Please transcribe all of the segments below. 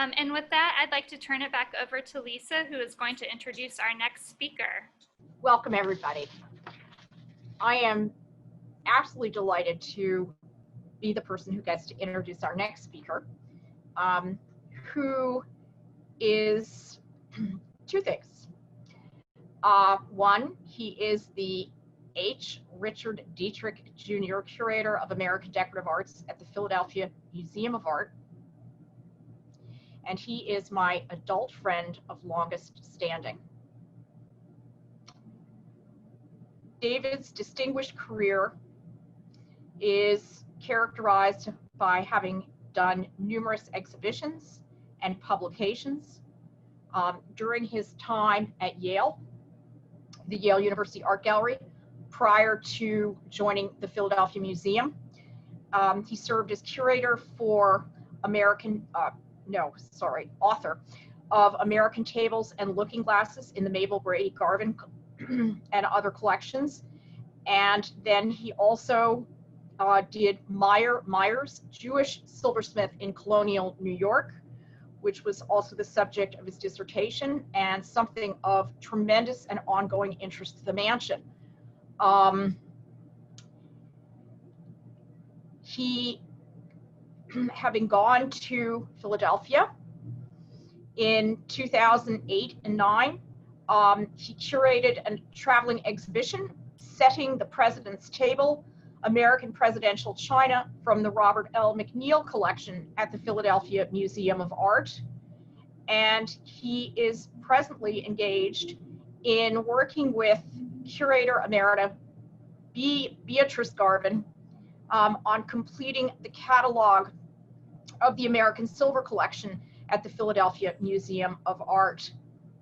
And with that, I'd like to turn it back over to Lisa, who is going to introduce our next speaker. Welcome, everybody. I am absolutely delighted to be the person who gets to introduce our next speaker, who is two things. One, he is the H. Richard Dietrich Jr. Curator of American Decorative Arts at the Philadelphia Museum of Art. And he is my adult friend of longest standing. David's distinguished career is characterized by having done numerous exhibitions and publications. During his time at Yale, the Yale University Art Gallery, prior to joining the Philadelphia Museum, he served as curator for author of American Tables and Looking Glasses in the Mabel Brady Garvin and other collections. And then he also did Myers, Jewish silversmith in colonial New York, which was also the subject of his dissertation and something of tremendous and ongoing interest to the mansion. He, having gone to Philadelphia in 2008 and 9, he curated a traveling exhibition, Setting the President's Table, American Presidential China from the Robert L. McNeill collection at the Philadelphia Museum of Art. And he is presently engaged in working with Curator Emerita Beatrice Garvin on completing the catalog of the American Silver Collection at the Philadelphia Museum of Art.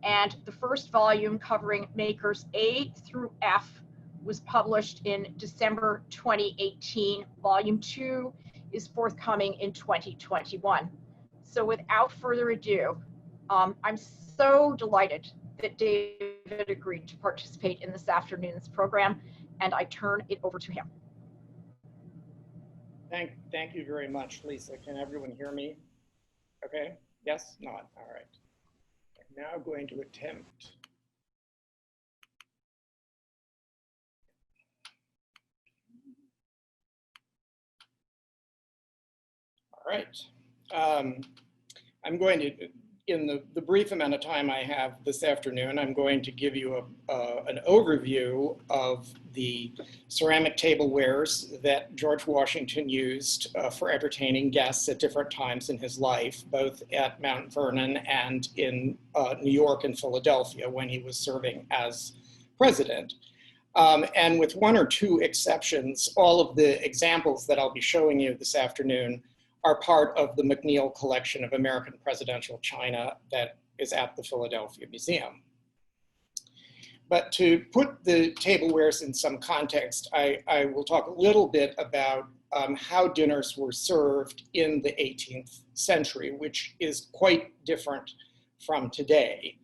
And the first volume, covering makers A through F, was published in December 2018. Volume 2 is forthcoming in 2021. So without further ado, I'm so delighted that David agreed to participate in this afternoon's program, and I turn it over to him. Thank you very much, Lisa. Can everyone hear me? Okay, yes, not, all right. I'm now going to attempt. All right, I'm going to, in the brief amount of time I have this afternoon, I'm going to give you an overview of the ceramic tablewares that George Washington used for entertaining guests at different times in his life, both at Mount Vernon and in New York and Philadelphia when he was serving as president. And with one or two exceptions, all of the examples that I'll be showing you this afternoon are part of the McNeill collection of American presidential china that is at the Philadelphia Museum. But to put the tablewares in some context, I will talk a little bit about how dinners were served in the 18th century, which is quite different from today.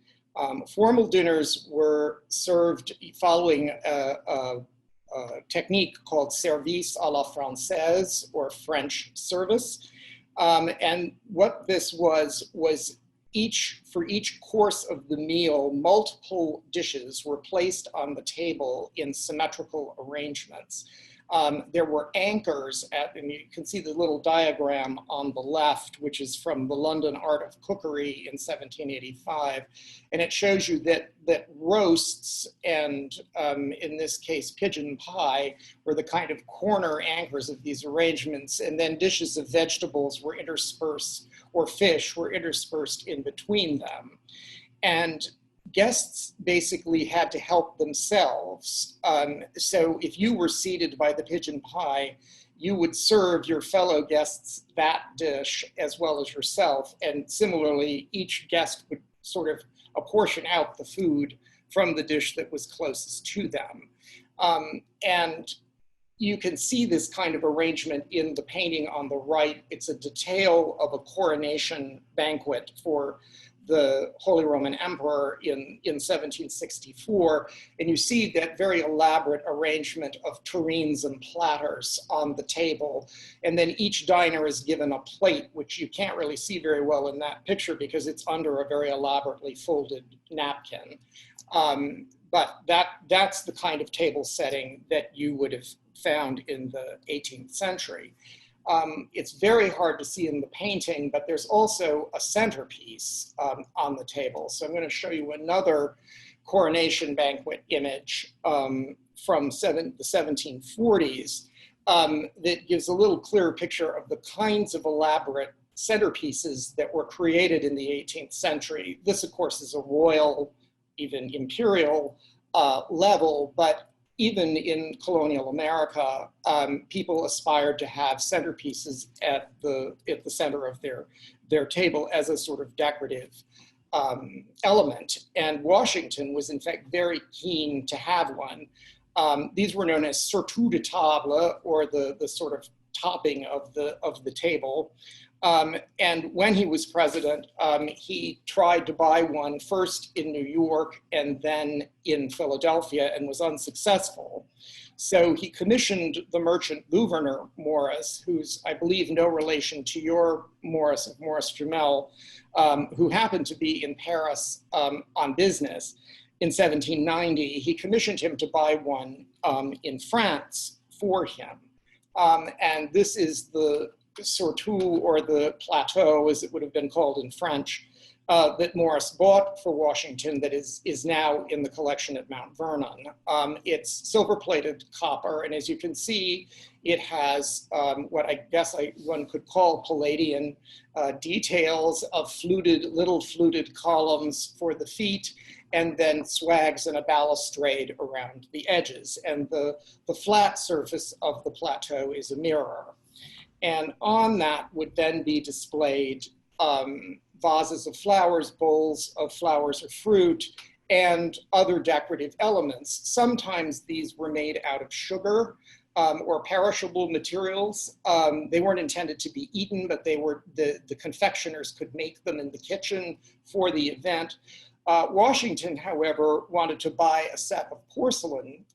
Formal dinners were served following a technique called service à la française, or French service. And what this was for each course of the meal, multiple dishes were placed on the table in symmetrical arrangements. There were anchors and you can see the little diagram on the left, which is from the London Art of Cookery in 1785. And it shows you that roasts and, in this case, pigeon pie were the kind of corner anchors of these arrangements. And then dishes of vegetables were interspersed, or fish were interspersed in between them. And guests basically had to help themselves. So if you were seated by the pigeon pie, you would serve your fellow guests that dish as well as yourself. And similarly, each guest would sort of apportion out the food from the dish that was closest to them. And you can see this kind of arrangement in the painting on the right. It's a detail of a coronation banquet for the Holy Roman Emperor in 1764. And you see that very elaborate arrangement of tureens and platters on the table. And then each diner is given a plate, which you can't really see very well in that picture because it's under a very elaborately folded napkin. But that's the kind of table setting that you would have found in the 18th century. It's very hard to see in the painting, but there's also a centerpiece on the table. So I'm going to show you another coronation banquet image from the 1740s that gives a little clearer picture of the kinds of elaborate centerpieces that were created in the 18th century. This, of course, is a royal, even imperial level, but even in colonial America, people aspired to have centerpieces at the center of their table as a sort of decorative element. And Washington was in fact very keen to have one. These were known as surtout de table, or the sort of topping of the table. And when he was president, he tried to buy one first in New York and then in Philadelphia and was unsuccessful. So he commissioned the merchant Gouverneur Morris, who's, I believe, no relation to your Morris of Morris-Jumel, who happened to be in Paris on business in 1790. He commissioned him to buy one in France for him. And this is the surtout, or the plateau, as it would have been called in French, that Morris bought for Washington that is now in the collection at Mount Vernon. It's silver-plated copper, and as you can see, it has what I guess one could call Palladian details of little fluted columns for the feet, and then swags and a balustrade around the edges. And the flat surface of the plateau is a mirror. And on that would then be displayed vases of flowers, bowls of flowers or fruit, and other decorative elements. Sometimes these were made out of sugar or perishable materials. They weren't intended to be eaten, but they were the confectioners could make them in the kitchen for the event. Washington, however, wanted to buy a set of porcelain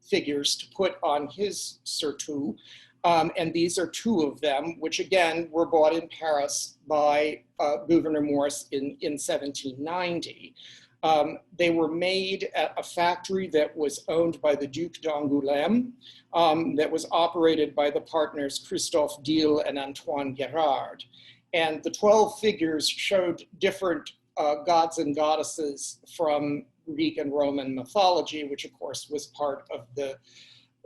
figures to put on his surtout. And these are two of them, which again were bought in Paris by Gouverneur Morris in 1790. They were made at a factory that was owned by the Duc d'Angoulême, that was operated by the partners Christophe Dille and Antoine Guérard. And the 12 figures showed different gods and goddesses from Greek and Roman mythology, which of course was part of the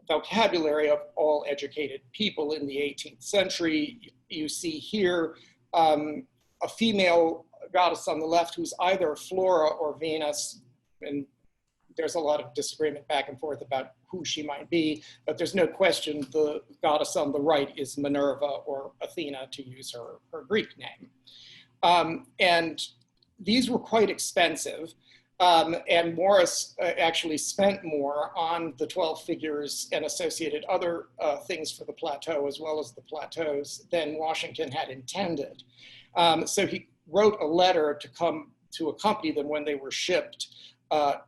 vocabulary of all educated people in the 18th century. You see here a female goddess on the left who's either Flora or Venus, and there's a lot of disagreement back and forth about who she might be, but there's no question the goddess on the right is Minerva or Athena, to use her Greek name. And these were quite expensive. And Morris actually spent more on the 12 figures and associated other things for the plateau, as well as the plateaus, than Washington had intended. So he wrote a letter to accompany them when they were shipped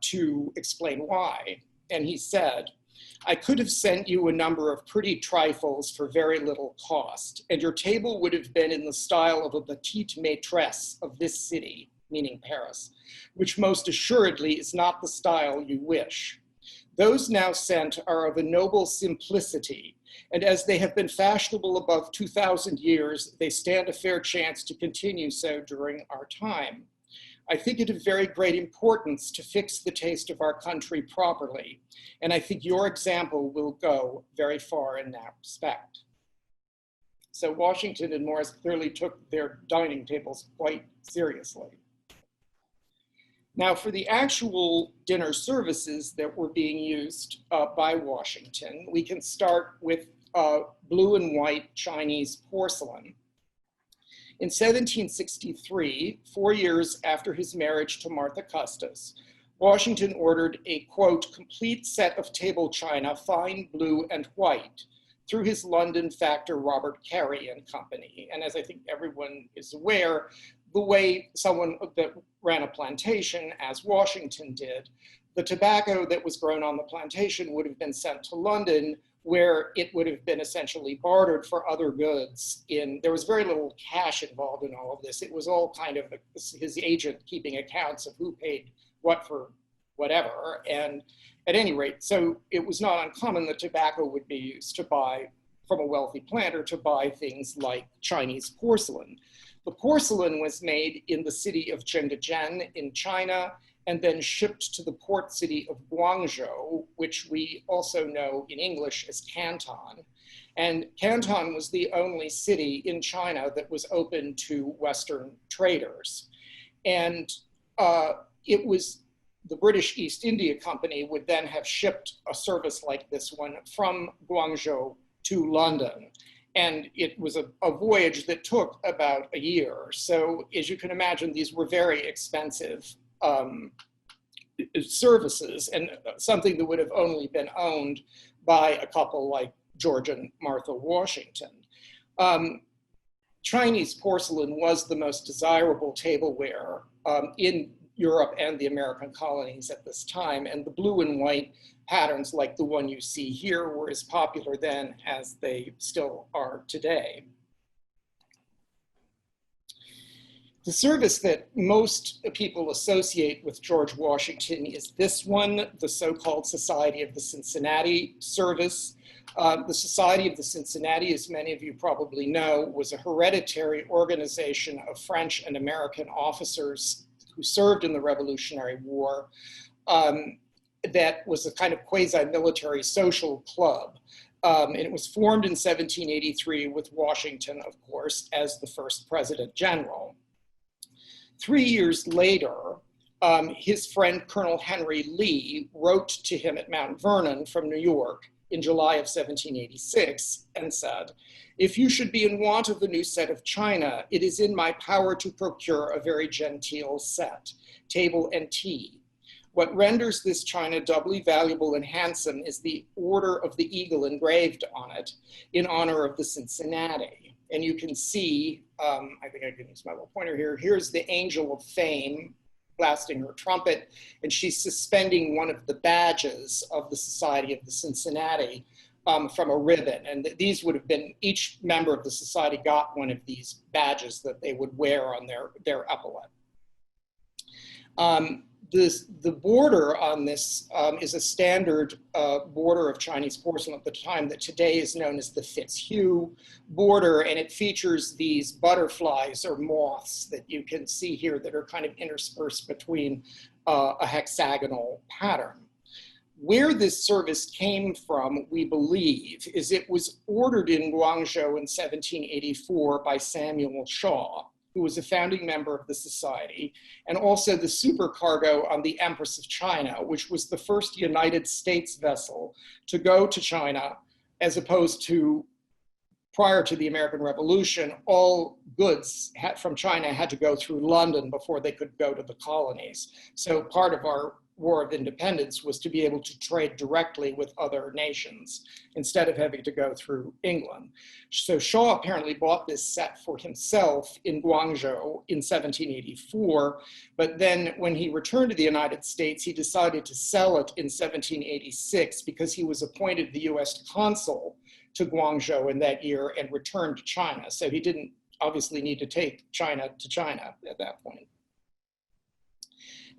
to explain why. And he said, "I could have sent you a number of pretty trifles for very little cost, and your table would have been in the style of a petite maîtresse of this city," meaning Paris, "which most assuredly is not the style you wish. Those now sent are of a noble simplicity, and as they have been fashionable above 2,000 years, they stand a fair chance to continue so during our time. I think it of very great importance to fix the taste of our country properly, and I think your example will go very far in that respect." So Washington and Morris clearly took their dining tables quite seriously. Now, for the actual dinner services that were being used by Washington, we can start with blue and white Chinese porcelain. In 1763, 4 years after his marriage to Martha Custis, Washington ordered a, quote, complete set of table china, fine blue and white, through his London factor, Robert Carey and Company. And as I think everyone is aware, the way someone that ran a plantation, as Washington did, the tobacco that was grown on the plantation would have been sent to London, where it would have been essentially bartered for other goods. There was very little cash involved in all of this. It was all kind of his agent keeping accounts of who paid what for whatever. And at any rate, so it was not uncommon that tobacco would be used to buy from a wealthy planter to buy things like Chinese porcelain. The porcelain was made in the city of Zhengzhou in China, and then shipped to the port city of Guangzhou, which we also know in English as Canton. And Canton was the only city in China that was open to Western traders. And it was the British East India Company would then have shipped a service like this one from Guangzhou to London. And it was a voyage that took about a year. So as you can imagine, these were very expensive services, and something that would have only been owned by a couple like George and Martha Washington. Chinese porcelain was the most desirable tableware in Europe and the American colonies at this time, and the blue and white patterns like the one you see here were as popular then as they still are today. The service that most people associate with George Washington is this one, the so-called Society of the Cincinnati service. The Society of the Cincinnati, as many of you probably know, was a hereditary organization of French and American officers who served in the Revolutionary War. That was a kind of quasi-military social club. And it was formed in 1783 with Washington, of course, as the first president general. 3 years later, his friend Colonel Henry Lee wrote to him at Mount Vernon from New York in July of 1786 and said, "If you should be in want of a new set of china, it is in my power to procure a very genteel set, table and tea. What renders this china doubly valuable and handsome is the order of the eagle engraved on it in honor of the Cincinnati." And you can see, I think I can use my little pointer here. Here's the Angel of Fame blasting her trumpet, and she's suspending one of the badges of the Society of the Cincinnati from a ribbon. And these would have been, each member of the society got one of these badges that they would wear on their epaulette. The border on this is a standard border of Chinese porcelain at the time that today is known as the Fitzhugh border, and it features these butterflies or moths that you can see here that are kind of interspersed between a hexagonal pattern. Where this service came from, we believe, is it was ordered in Guangzhou in 1784 by Samuel Shaw, who was a founding member of the society, and also the supercargo on the Empress of China, which was the first United States vessel to go to China, as opposed to prior to the American Revolution, all goods from China had to go through London before they could go to the colonies. So part of our War of Independence was to be able to trade directly with other nations instead of having to go through England. So Shaw apparently bought this set for himself in Guangzhou in 1784, but then when he returned to the United States, he decided to sell it in 1786 because he was appointed the US consul to Guangzhou in that year and returned to China. So he didn't obviously need to take China to China at that point.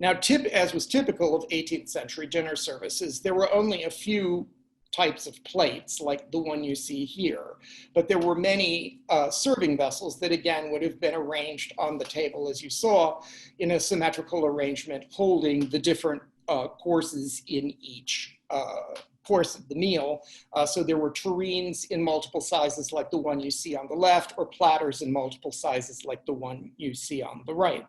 Now, as was typical of 18th century dinner services, there were only a few types of plates like the one you see here, but there were many serving vessels that again would have been arranged on the table as you saw in a symmetrical arrangement holding the different courses in each course of the meal. So there were tureens in multiple sizes like the one you see on the left, or platters in multiple sizes like the one you see on the right.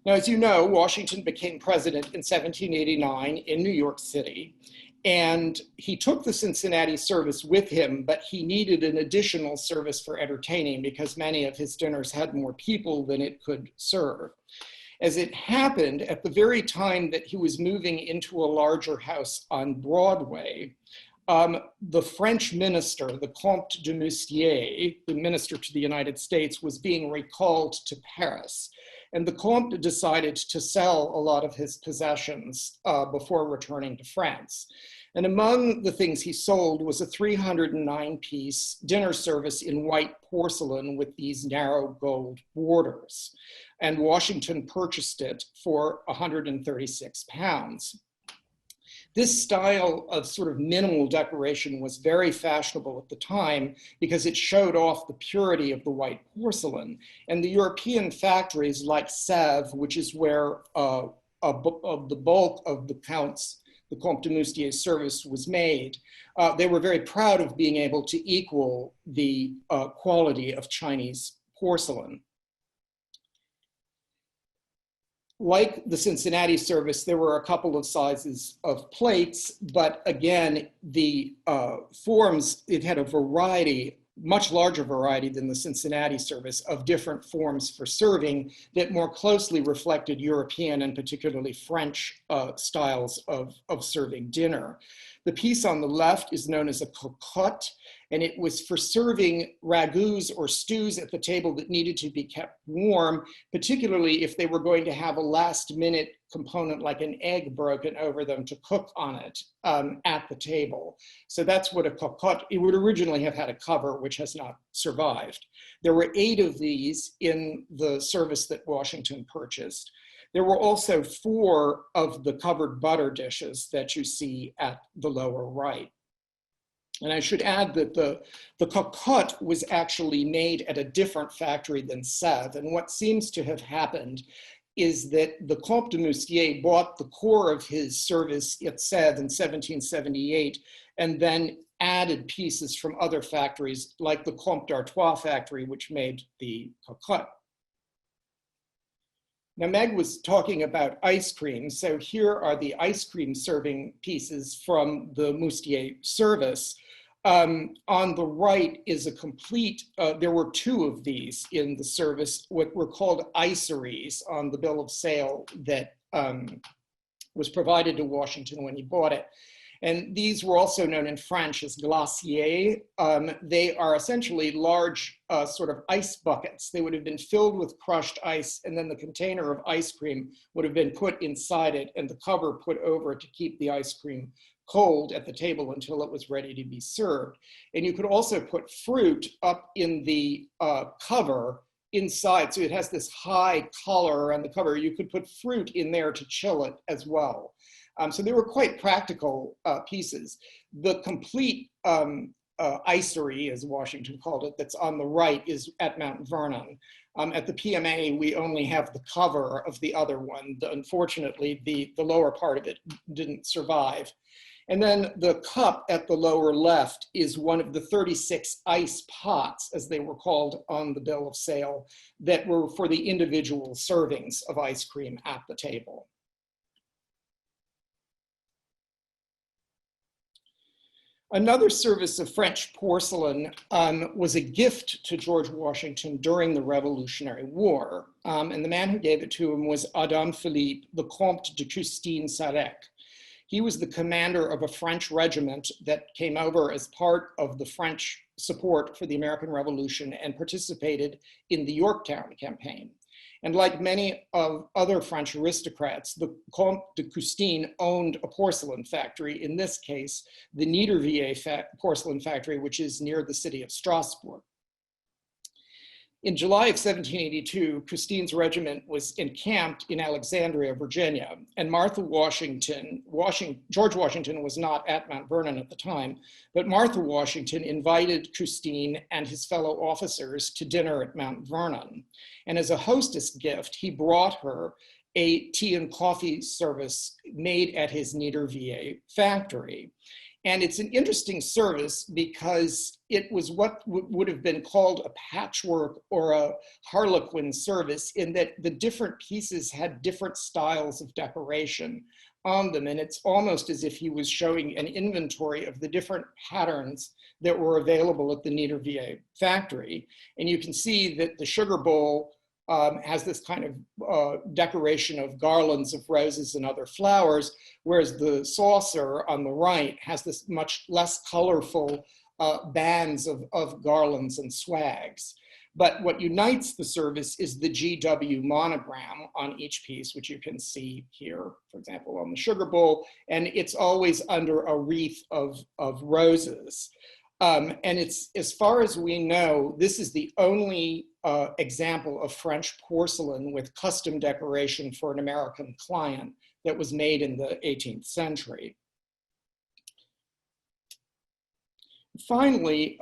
Now, as you know, Washington became president in 1789 in New York City, and he took the Cincinnati service with him, but he needed an additional service for entertaining because many of his dinners had more people than it could serve. As it happened, at the very time that he was moving into a larger house on Broadway, the French minister, the Comte de Moustier, the minister to the United States, was being recalled to Paris. And the Comte decided to sell a lot of his possessions before returning to France. And among the things he sold was a 309-piece dinner service in white porcelain with these narrow gold borders. And Washington purchased it for 136 pounds. This style of sort of minimal decoration was very fashionable at the time because it showed off the purity of the white porcelain. And the European factories like Sèvres, which is where the bulk of the Comte de Moustier's service was made, they were very proud of being able to equal the quality of Chinese porcelain. Like the Cincinnati service, there were a couple of sizes of plates, but again, the forms, it had a variety, much larger variety than the Cincinnati service, of different forms for serving that more closely reflected European and particularly French styles of serving dinner. The piece on the left is known as a cocotte, and it was for serving ragouts or stews at the table that needed to be kept warm, particularly if they were going to have a last-minute component like an egg broken over them to cook on it at the table. So that's what a cocotte, it would originally have had a cover, which has not survived. There were 8 of these in the service that Washington purchased. There were also 4 of the covered butter dishes that you see at the lower right. And I should add that the cocotte was actually made at a different factory than Sèvres. And what seems to have happened is that the Comte de Moustier bought the core of his service at Sèvres in 1778 and then added pieces from other factories like the Comte d'Artois factory, which made the cocotte. Now, Meg was talking about ice cream. So here are the ice cream serving pieces from the Moustier service. On the right is a complete, there were 2 of these in the service, what were called iceries on the bill of sale that was provided to Washington when he bought it. And these were also known in French as glaciers. They are essentially large sort of ice buckets. They would have been filled with crushed ice, and then the container of ice cream would have been put inside it and the cover put over it to keep the ice cream cold at the table until it was ready to be served. And you could also put fruit up in the cover inside. So it has this high collar on the cover. You could put fruit in there to chill it as well. So they were quite practical pieces. The complete icery, as Washington called it, that's on the right is at Mount Vernon. At the PMA, we only have the cover of the other one. Unfortunately, the lower part of it didn't survive. And then the cup at the lower left is one of the 36 ice pots, as they were called on the bill of sale, that were for the individual servings of ice cream at the table. Another service of French porcelain was a gift to George Washington during the Revolutionary War. And the man who gave it to him was Adam Philippe, the Comte de Custine-Sarec. He was the commander of a French regiment that came over as part of the French support for the American Revolution and participated in the Yorktown campaign. And like many of other French aristocrats, the Comte de Custine owned a porcelain factory, in this case, the Niedervier porcelain factory, which is near the city of Strasbourg. In July of 1782, Custine's regiment was encamped in Alexandria, Virginia, and George Washington was not at Mount Vernon at the time, but Martha Washington invited Custine and his fellow officers to dinner at Mount Vernon. And as a hostess gift, he brought her a tea and coffee service made at his Niedervier factory. And it's an interesting service because it was what would have been called a patchwork or a harlequin service, in that the different pieces had different styles of decoration on them. And it's almost as if he was showing an inventory of the different patterns that were available at the Niedervier factory. And you can see that the sugar bowl has this kind of decoration of garlands of roses and other flowers, whereas the saucer on the right has this much less colorful bands of garlands and swags. But what unites the service is the GW monogram on each piece, which you can see here, for example, on the sugar bowl, and it's always under a wreath of roses. And it's, as far as we know, this is the only example of French porcelain with custom decoration for an American client that was made in the 18th century. Finally,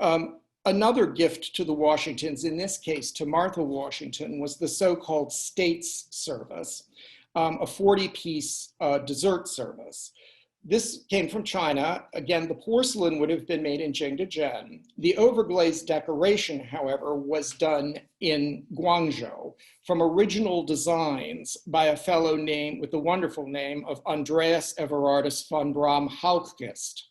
another gift to the Washingtons, in this case to Martha Washington, was the so-called States service, a 40-piece dessert service. This came from China. Again, the porcelain would have been made in Jingdezhen. The overglazed decoration, however, was done in Guangzhou from original designs by a fellow named with the wonderful name of Andreas Everardus von Barquist.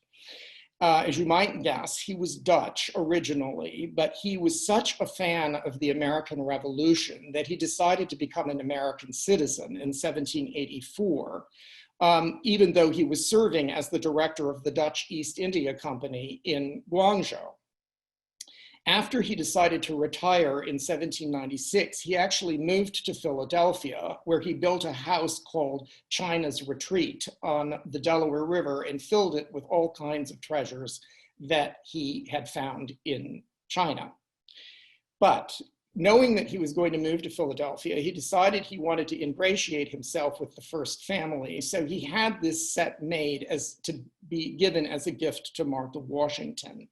As you might guess, he was Dutch originally, but he was such a fan of the American Revolution that he decided to become an American citizen in 1784, even though he was serving as the director of the Dutch East India Company in Guangzhou. After he decided to retire in 1796, he actually moved to Philadelphia, where he built a house called China's Retreat on the Delaware River and filled it with all kinds of treasures that he had found in China. But knowing that he was going to move to Philadelphia, he decided he wanted to ingratiate himself with the first family. So he had this set made as to be given as a gift to Martha Washington.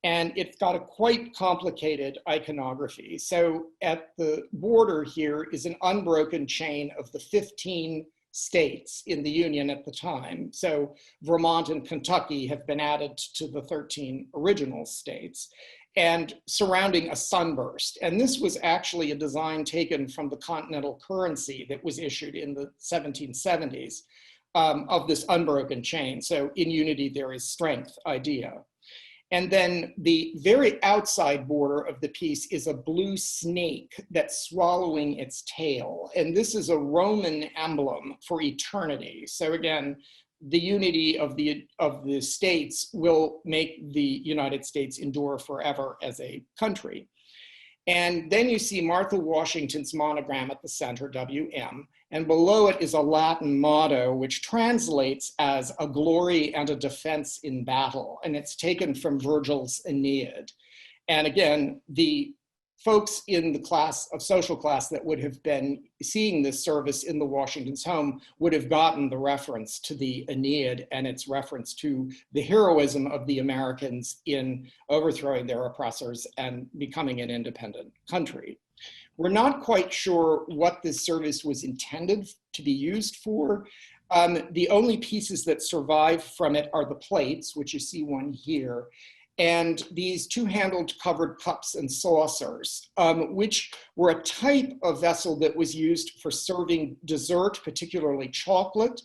And it's got a quite complicated iconography. So at the border here is an unbroken chain of the 15 states in the Union at the time. So Vermont and Kentucky have been added to the 13 original states, and surrounding a sunburst. And this was actually a design taken from the continental currency that was issued in the 1770s of this unbroken chain. So in unity there is strength idea. And then the very outside border of the piece is a blue snake that's swallowing its tail. And this is a Roman emblem for eternity. So again, the unity of the states will make the United States endure forever as a country. And then you see Martha Washington's monogram at the center, WM, and below it is a Latin motto, which translates as a glory and a defense in battle. And it's taken from Virgil's Aeneid. And again, the folks in the class of social class that would have been seeing this service in the Washington's home would have gotten the reference to the Aeneid and its reference to the heroism of the Americans in overthrowing their oppressors and becoming an independent country. We're not quite sure what this service was intended to be used for. The only pieces that survive from it are the plates, which you see one here, and these two-handled covered cups and saucers, which were a type of vessel that was used for serving dessert, particularly chocolate,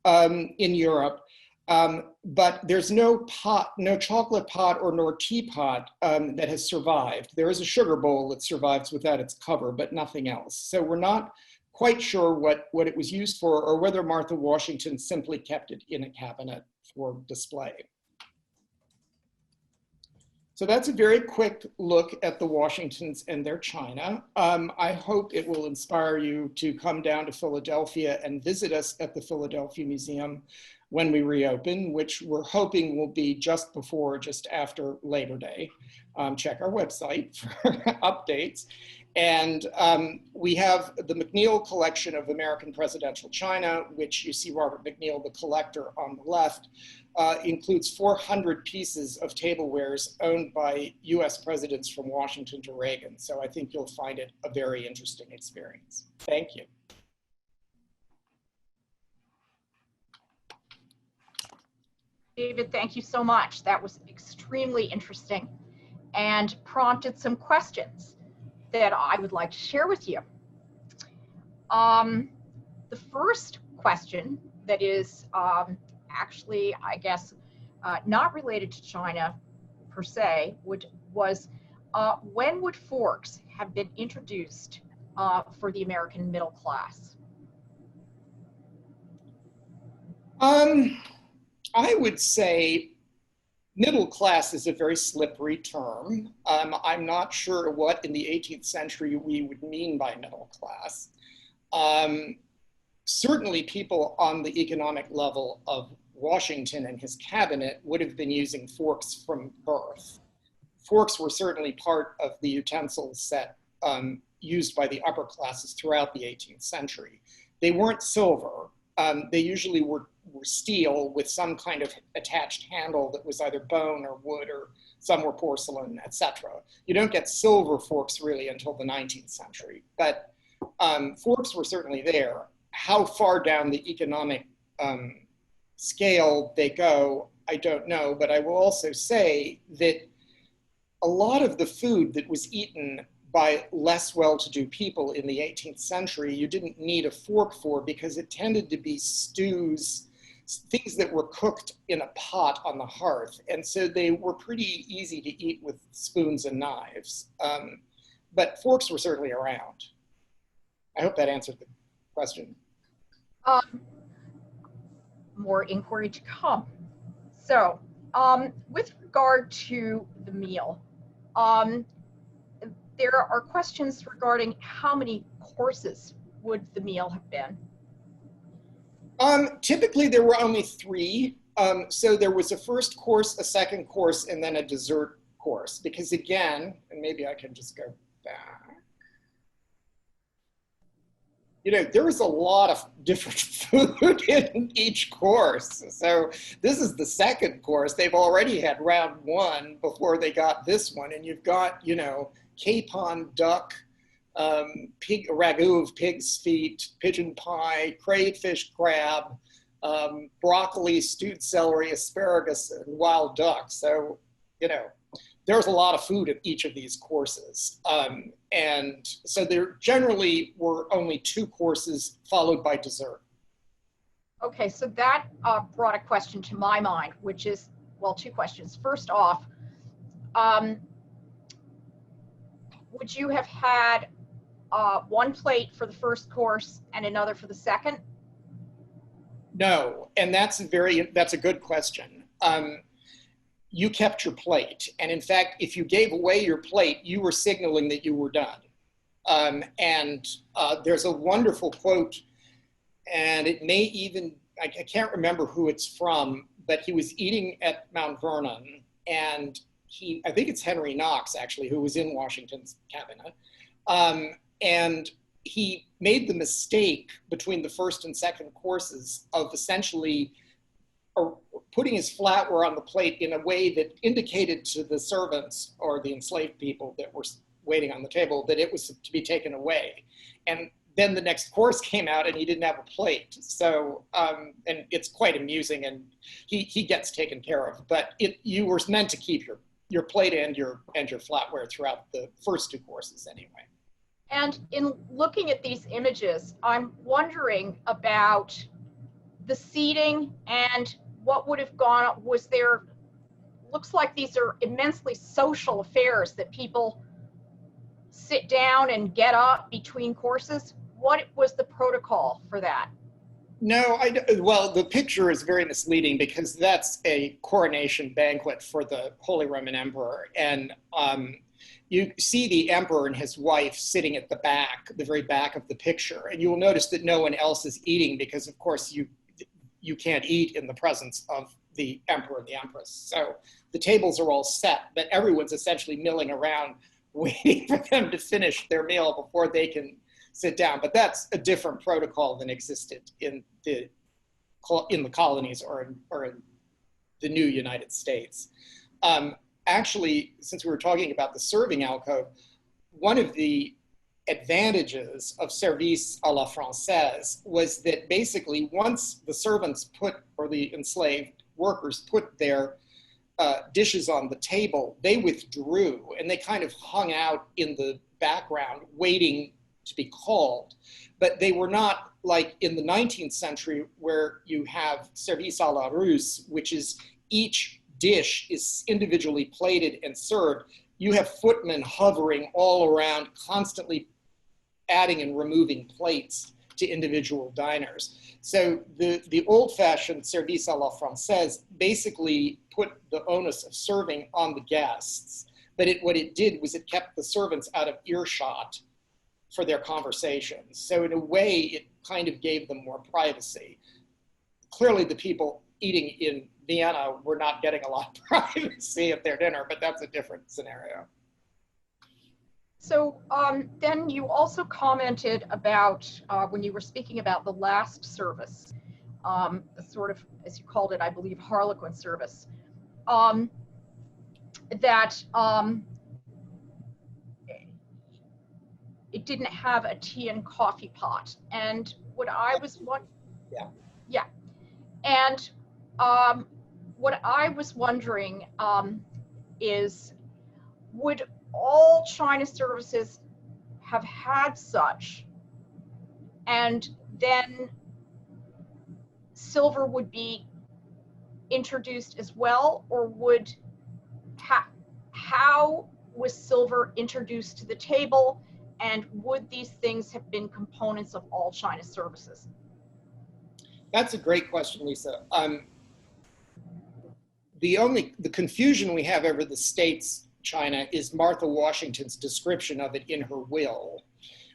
in Europe. But there's no pot, no chocolate pot or nor teapot that has survived. There is a sugar bowl that survives without its cover, but nothing else. So we're not quite sure what it was used for or whether Martha Washington simply kept it in a cabinet for display. So that's a very quick look at the Washingtons and their china. I hope it will inspire you to come down to Philadelphia and visit us at the Philadelphia Museum when we reopen, which we're hoping will be just before, just after Labor Day. Check our website for updates. And we have the McNeil collection of American presidential china, which you see Robert McNeil, the collector on the left, includes 400 pieces of tablewares owned by US presidents from Washington to Reagan. So I think you'll find it a very interesting experience. Thank you. David, thank you so much. That was extremely interesting and prompted some questions that I would like to share with you. The first question that is actually, I guess, not related to China per se, was when would forks have been introduced for the American middle class? I would say middle class is a very slippery term. I'm not sure what in the 18th century we would mean by middle class. Certainly people on the economic level of Washington and his cabinet would have been using forks from birth. Forks were certainly part of the utensil set used by the upper classes throughout the 18th century. They weren't silver. They usually were steel with some kind of attached handle that was either bone or wood, or some were porcelain, etc. You don't get silver forks really until the 19th century, but forks were certainly there. How far down the economic scale they go, I don't know, but I will also say that a lot of the food that was eaten by less well-to-do people in the 18th century, you didn't need a fork for, because it tended to be stews, things that were cooked in a pot on the hearth. And so they were pretty easy to eat with spoons and knives. But forks were certainly around. I hope that answered the question. More inquiry to come. So, with regard to the meal, there are questions regarding how many courses would the meal have been? Typically there were only 3. So there was a first course, a second course, and then a dessert course. Because again, and maybe I can just go back. You know, there was a lot of different food in each course. So this is the second course. They've already had round 1 before they got this one. And you've got, you know, capon, duck, pig, ragu of pig's feet, pigeon pie, crayfish, crab, broccoli, stewed celery, asparagus, and wild duck. So, you know, there's a lot of food at each of these courses. And so there generally were only 2 courses followed by dessert. Okay, so that brought a question to my mind, which is, well, 2 questions. First off, would you have had 1 plate for the first course and another for the second? No, and that's a good question. You kept your plate. And in fact, if you gave away your plate, you were signaling that you were done. And there's a wonderful quote, and it may even, I can't remember who it's from, but he was eating at Mount Vernon, and I think it's Henry Knox actually, who was in Washington's cabinet. And he made the mistake between the first and second courses of essentially putting his flatware on the plate in a way that indicated to the servants or the enslaved people that were waiting on the table that it was to be taken away. And then the next course came out and he didn't have a plate. So, and it's quite amusing, and he gets taken care of, but you were meant to keep your plate and your flatware throughout the first 2 courses anyway. And in looking at these images, I'm wondering about the seating and what would have gone, looks like these are immensely social affairs that people sit down and get up between courses. What was the protocol for that? No, well, the picture is very misleading because that's a coronation banquet for the Holy Roman Emperor. And you see the emperor and his wife sitting at the back, the very back of the picture. And you will notice that no one else is eating because, of course, you can't eat in the presence of the emperor and the empress. So the tables are all set, but everyone's essentially milling around waiting for them to finish their meal before they can sit down. But that's a different protocol than existed in the colonies or in the new United States. Actually, since we were talking about the serving alcove, one of the advantages of service à la française was that basically once the servants or the enslaved workers put their dishes on the table, they withdrew and they kind of hung out in the background waiting to be called. But they were not like in the 19th century where you have service à la Russe, which is each dish is individually plated and served. You have footmen hovering all around, constantly adding and removing plates to individual diners. So the old-fashioned service à la française basically put the onus of serving on the guests, but what it did was it kept the servants out of earshot for their conversations. So in a way, it kind of gave them more privacy. Clearly, the people eating in Vienna were not getting a lot of privacy at their dinner, but that's a different scenario. So then you also commented about, when you were speaking about the last service, the sort of, as you called it, I believe, Harlequin service, that it didn't have a tea and coffee pot. And what I was yeah. And what I was wondering is, would all China services have had such, and then silver would be introduced as well, or would how was silver introduced to the table, and would these things have been components of all China services? That's a great question, Lisa. The confusion we have over the states China is Martha Washington's description of it in her will,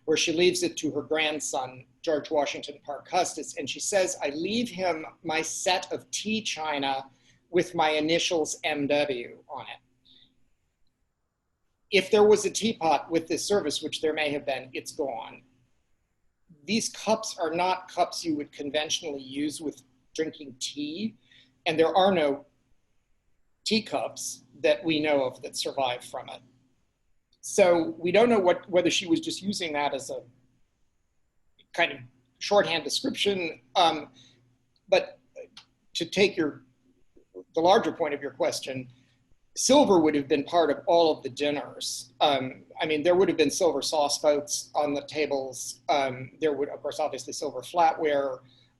where she leaves it to her grandson, George Washington Parke Custis, and she says, I leave him my set of tea china with my initials MW on it. If there was a teapot with this service, which there may have been, it's gone. These cups are not cups you would conventionally use with drinking tea, and there are no teacups that we know of that survive from it. So we don't know whether she was just using that as a kind of shorthand description, but to take the larger point of your question, silver would have been part of all of the dinners. I mean, there would have been silver sauce boats on the tables. There would, of course, obviously silver flatware.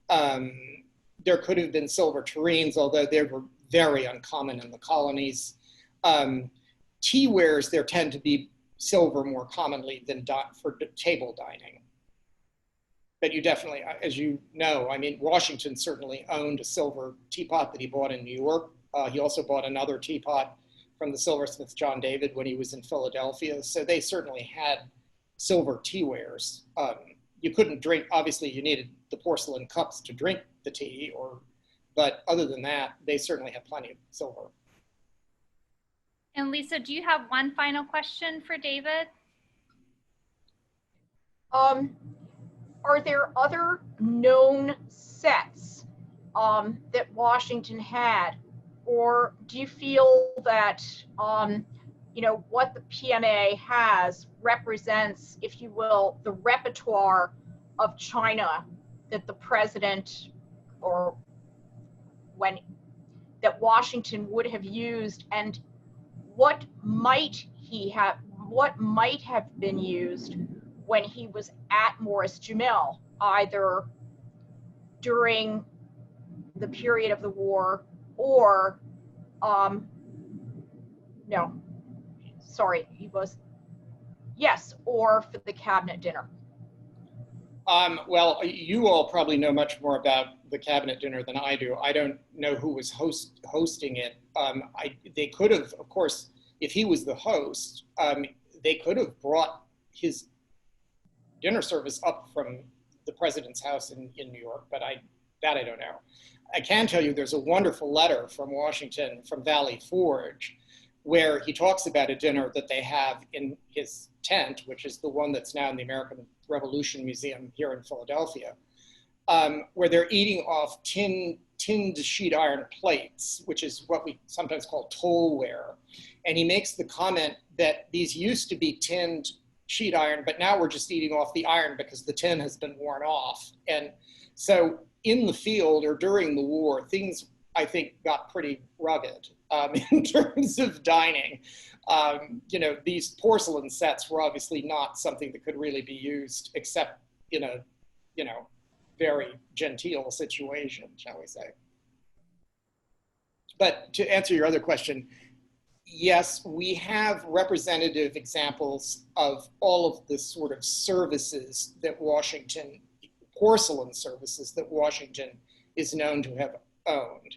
There could have been silver tureens, although they were very uncommon in the colonies. Teawares, there tend to be silver more commonly than for table dining. But you definitely, as you know, I mean, Washington certainly owned a silver teapot that he bought in New York. He also bought another teapot from the silversmith John David when he was in Philadelphia. So they certainly had silver teawares. You couldn't drink, obviously you needed the porcelain cups to drink the tea, but other than that, they certainly had plenty of silver. And Lisa, do you have one final question for David? Are there other known sets that Washington had, or do you feel that you know, what the PMA has represents, if you will, the repertoire of China that the president, or that Washington would have used, and what might have been used when he was at Morris-Jumel, either during the period of the war or no, sorry, or for the cabinet dinner. Well, you all probably know much more about the cabinet dinner than I do. I don't know who was hosting it. They could have, of course, if he was the host, they could have brought his dinner service up from the president's house in New York, but I don't know. I can tell you there's a wonderful letter from Washington from Valley Forge where he talks about a dinner that they have in his tent, which is the one that's now in the American Revolution Museum here in Philadelphia, where they're eating off tinned sheet iron plates, which is what we sometimes call tollware. And he makes the comment that these used to be tinned sheet iron, but now we're just eating off the iron because the tin has been worn off. And so in the field or during the war, things, I think, got pretty rugged in terms of dining. You know, these porcelain sets were obviously not something that could really be used except in a, you know, very genteel situation, shall we say. But to answer your other question, Yes, we have representative examples of all of the sort of services that Washington, porcelain services that Washington is known to have owned.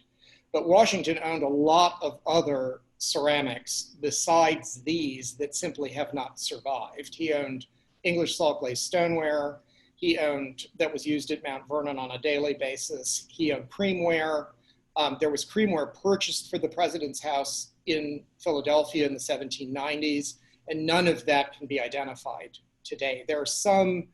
But Washington owned a lot of other ceramics besides these that simply have not survived. He owned English salt glazed stoneware. He owned, that was used at Mount Vernon on a daily basis. He owned creamware. There was creamware purchased for the president's house in Philadelphia in the 1790s, and none of that can be identified today. There are some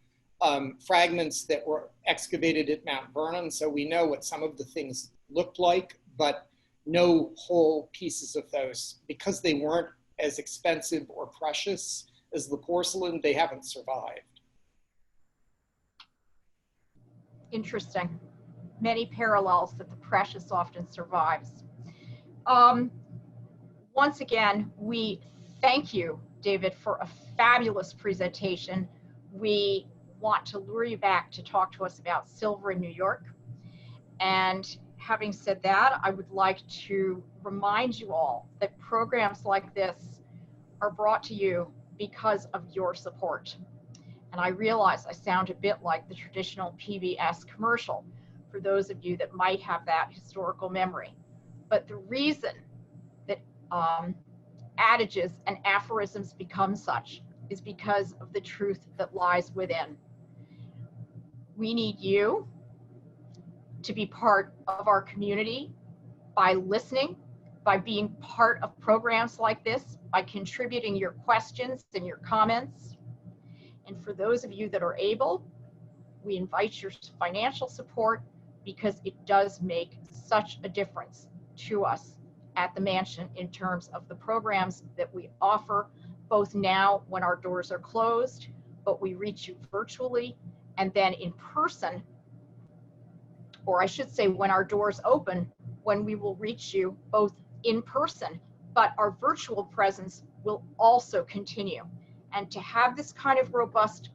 fragments that were excavated at Mount Vernon, so we know what some of the things looked like, but no whole pieces of those. Because they weren't as expensive or precious as the porcelain, they haven't survived. Interesting. Many parallels that the precious often survives. Once again, we thank you, David, for a fabulous presentation. We want to lure you back to talk to us about silver in New York. And having said that, I would like to remind you all that programs like this are brought to you because of your support. And I realize I sound a bit like the traditional PBS commercial for those of you that might have that historical memory. But the reason that adages and aphorisms become such is because of the truth that lies within. We need you to be part of our community by listening, by being part of programs like this, by contributing your questions and your comments. And for those of you that are able, we invite your financial support because it does make such a difference to us at the mansion in terms of the programs that we offer, both now when our doors are closed, but we reach you virtually, and then in person, or I should say when our doors open, when we will reach you both in person, but our virtual presence will also continue. And to have this kind of robust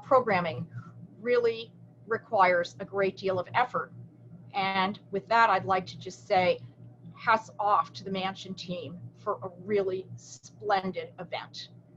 programming really requires a great deal of effort. And with that, I'd like to just say, hats off to the Mansion team for a really splendid event.